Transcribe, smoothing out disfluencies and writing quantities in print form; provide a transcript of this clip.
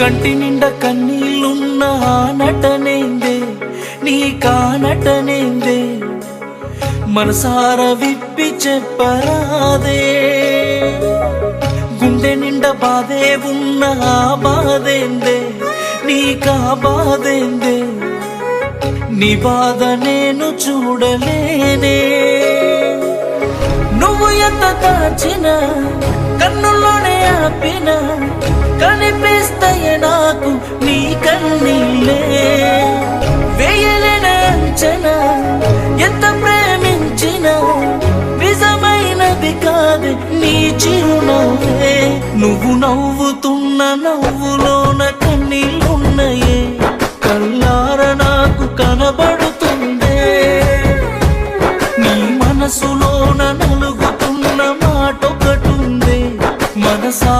కంటి నిండా కన్నీళ్ళున్న నటనేందే నీ కానటనేందే మనసార విప్పి చెప్పరాదే గుండె నిండా బాధే ఉన్న బాధేందే నీకా బాధేందే నీ బాధ నేను చూడలేనే నువ్వు ఎంత దాచిన కన్నుల్లోనే ఆపిన కనిపిస్తాయి నాకు నీ కన్నీళ్ళే వేయలేన అంచనా ఎంత ప్రేమించిన నిజమైనది కాదు నీ చిరునవ్వే నువ్వు నవ్వుతున్న నవ్వులోన కన్నీళ్ళున్నాయే కళ్ళార నాకు కనబడుతుందే నీ మనసులోన నలుగుతున్న మాటొకటుందే మనసా